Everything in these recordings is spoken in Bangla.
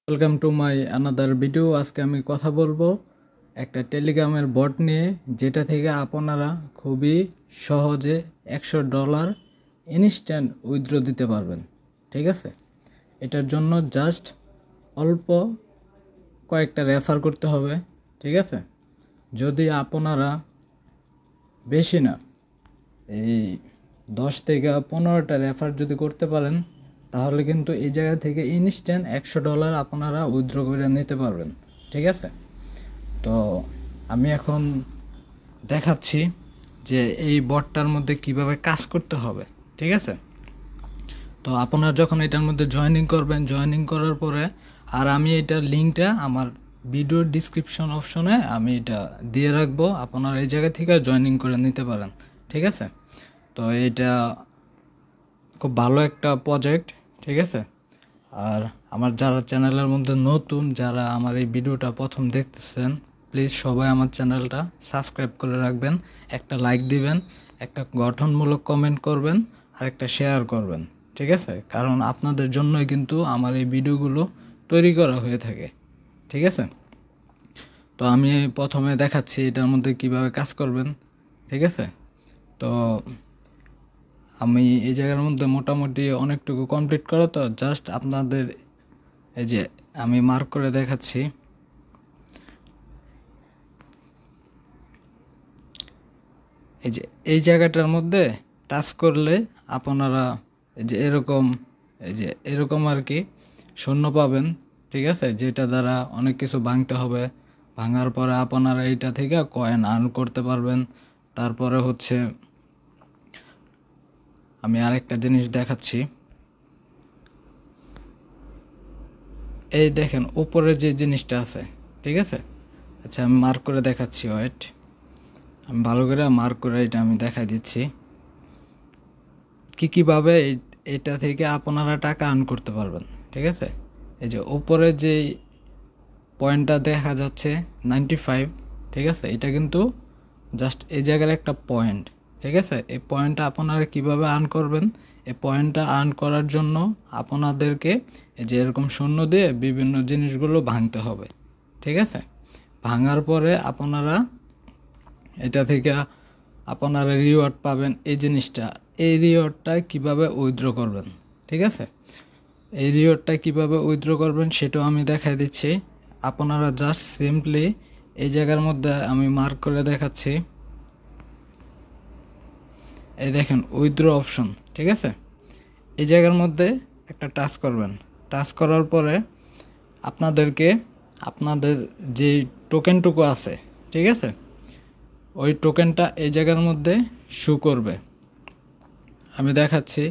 Welcome to my another video. আজকে আমি কথা বলবো একটা টেলিগ্রামের বট নিয়ে, যেটা থেকে আপনারা খুবই সহজে $100 ইনস্ট্যান্ট উইথড্র দিতে পারবেন। ঠিক আছে, এটার জন্য জাস্ট অল্প কয়েকটা রেফার করতে হবে। ঠিক আছে, যদি আপনারা বেশি না, এই 10 থেকে 15টা রেফার যদি করতে পারেন, তাহলে কিন্তু এই জায়গা থেকে ইনস্ট্যান্ট $100 আপনারা উইথড্র করে নিতে পারবেন। ঠিক আছে, তো আমি এখন দেখাচ্ছি যে এই বটটার মধ্যে কিভাবে কাজ করতে হবে। ঠিক আছে, তো আপনারা যখন এটার মধ্যে জয়েনিং করবেন, জয়েনিং করার পরে আর আমি এটার লিঙ্কটা আমার ভিডিওর ডিসক্রিপশন অপশনে আমি এটা দিয়ে রাখবো, আপনারা এই জায়গা থেকে জয়েনিং করে নিতে পারেন। ঠিক আছে, তো এটা খুব ভালো একটা প্রজেক্ট। ঠিক আছে, আর আমার যারা চ্যানেলের মধ্যে নতুন, যারা আমার এই ভিডিওটা প্রথম দেখতেছেন, প্লিজ সবাই আমার চ্যানেলটা সাবস্ক্রাইব করে রাখবেন, একটা লাইক দিবেন, একটা গঠনমূলক কমেন্ট করবেন, আর একটা শেয়ার করবেন। ঠিক আছে, কারণ আপনাদের জন্যই কিন্তু আমার এই ভিডিওগুলো তৈরি করা হয়ে থাকে। ঠিক আছে, তো আমি প্রথমে দেখাচ্ছি এটার মধ্যে কিভাবে কাজ করবেন। ঠিক আছে, তো আমি এই জায়গার মধ্যে মোটামুটি অনেকটুকু কমপ্লিট করা, তো জাস্ট আপনাদের এই যে আমি মার্ক করে দেখাচ্ছি। এই যে এই জায়গাটার মধ্যে টাচ করলে আপনারা এই যে এরকম আর কি শূন্য পাবেন। ঠিক আছে, যেটা দ্বারা অনেক কিছু ভাঙতে হবে, ভাঙার পরে আপনারা এইটা থেকে কয়েন আর্ন করতে পারবেন। তারপরে হচ্ছে আমি আরেকটা জিনিস দেখাচ্ছি। এই দেখেন উপরে যে জিনিসটা আছে, ঠিক আছে, আচ্ছা আমি মার্ক করে দেখাচ্ছি, ওয়েট, আমি ভালো করে মার্ক করে এটা আমি দেখাই দিচ্ছি কীভাবে এটা থেকে আপনারা টাকা আর্ন করতে পারবেন। ঠিক আছে, এই যে উপরে যে পয়েন্টটা দেখা যাচ্ছে 95, ঠিক আছে, এটা কিন্তু জাস্ট এই জায়গার একটা পয়েন্ট। ঠিক আছে, এই পয়েন্টটা আপনারা কিভাবে আর্ন করবেন, এই পয়েন্টটা আর্ন করার জন্য আপনাদেরকে এই যে এরকম শূন্য দিয়ে বিভিন্ন জিনিসগুলো ভাঙতে হবে। ঠিক আছে, ভাঙার পরে আপনারা এটা থেকে আপনারা রিওয়ার্ড পাবেন। এই জিনিসটা, এই রিওয়ার্ডটা কিভাবে উইথড্র করবেন। ঠিক আছে, এই রিওয়ার্ডটা কিভাবে উইথড্র করবেন সেটাও আমি দেখাই দিচ্ছি। আপনারা জাস্ট সিম্পলি এই জায়গার মধ্যে আমি মার্ক করে দেখাচ্ছি, এই দেখেন উইথড্র অপশন। ঠিক আছে, এই জায়গার মধ্যে একটা টাচ করবেন, টাচ করার পরে আপনাদেরকে আপনাদের যে টোকেনটুকু আছে, ঠিক আছে, ওই টোকেনটা এই জায়গার মধ্যে শো করবে। আমি দেখাচ্ছি,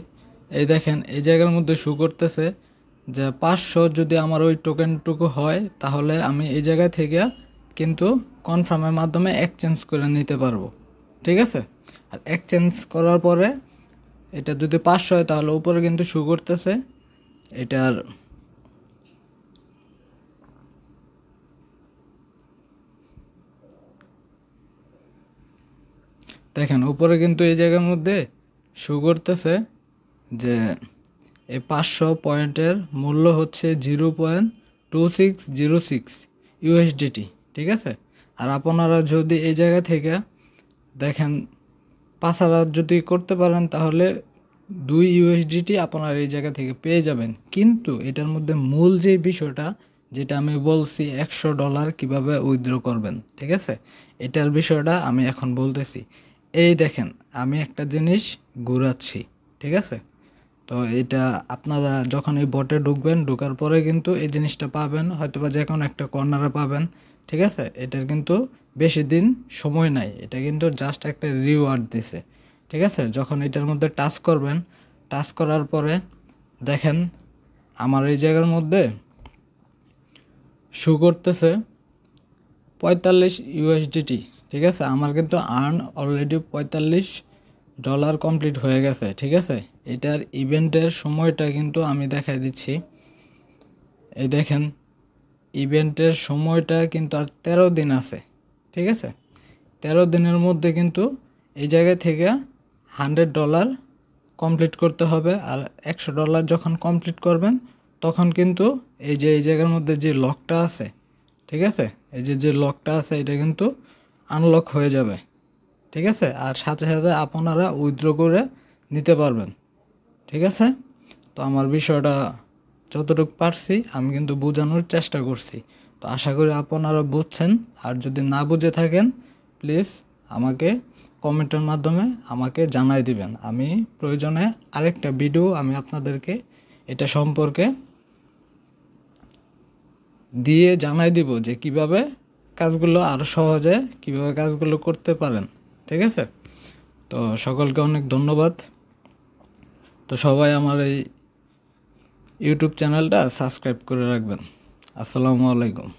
এই দেখেন এই জায়গার মধ্যে শো করতেছে যে 500 যদি আমার ওই টোকেনটুকু হয়, তাহলে আমি এই জায়গা থেকে কিন্তু কনফার্মের মাধ্যমে এক্সচেঞ্জ করে নিতে পারবো। ঠিক আছে, আর এক্সচেঞ্জ করার পরে এটা যদি 500 হয়, তাহলে উপরে কিন্তু শো করতেছে এটার দেখেন উপরে কিন্তু এই জায়গার মধ্যে শো করতেছে যে এই 500 পয়েন্টের মূল্য হচ্ছে 0.2606 ইউএসডিটি। ঠিক আছে, আর আপনারা যদি এই জায়গা থেকে দেখেন 5000 যদি করতে পারেন, তাহলে 2 ইউএসডিটি আপনারা এই জায়গা থেকে পেয়ে যাবেন। কিন্তু এটার মধ্যে মূল যে বিষয়টা, যেটা আমি বলছি $100 কিভাবে উইথড্র করবেন, ঠিক আছে, এটার বিষয়টা আমি এখন বলতেছি। এই দেখেন আমি একটা জিনিস ঘুরাচ্ছি, ঠিক আছে, তো এটা আপনারা যখন এই বটে ঢুকবেন, ঢোকার পরে কিন্তু এই জিনিসটা পাবেন, হয়তোবা যে কোনো একটা কর্নারে পাবেন। ঠিক আছে, এটার কিন্তু বেশি দিন সময় নাই, এটা কিন্তু জাস্ট একটা রিওয়ার্ড দিছে। ঠিক আছে, যখন এটার মধ্যে টাচ করবেন, টাচ করার পরে দেখেন আমার এই জায়গার মধ্যে শো করতেছে 45 ইউএসডিটি। ঠিক আছে, আমার কিন্তু আর্ন অলরেডি $45 কমপ্লিট হয়ে গেছে। ঠিক আছে, এটার ইভেন্টের সময়টা কিন্তু আমি দেখাই দিচ্ছি। এই দেখেন ইভেন্টের সময়টা কিন্তু আর 13 দিন আছে। ঠিক আছে, 13 দিনের মধ্যে কিন্তু এই জায়গা থেকে $100 কমপ্লিট করতে হবে। আর $100 যখন কমপ্লিট করবেন, তখন কিন্তু এই জায়গার মধ্যে যে লকটা আছে, ঠিক আছে, এই যে লকটা আছে এটা কিন্তু আনলক হয়ে যাবে, ঠিক আছে। আর সাথে সাথে আপনারা উইথড্র করে নিতে পারবেন, ঠিক আছে। তো আমার বিষয়টা যতটুকু পারছি আমি কিন্তু বোঝানোর চেষ্টা করছি। তো আশা করি আপনারা বুঝছেন। আর যদি না বুঝে থাকেন প্লিজ আমাকে কমেন্টের মাধ্যমে আমাকে জানাই দিবেন। আমি প্রয়োজনে আরেকটা ভিডিও আমি আপনাদেরকে এটা সম্পর্কে দিয়ে জানাই দিব যে কিভাবে কাজগুলো আরও সহজে কিভাবে কাজগুলো করতে পারেন, ঠিক আছে। তো সকলকে অনেক ধন্যবাদ। তো সবাই আমার এই ইউটিউব চ্যানেলটা সাবস্ক্রাইব করে রাখবেন। আসসালামু আলাইকুম।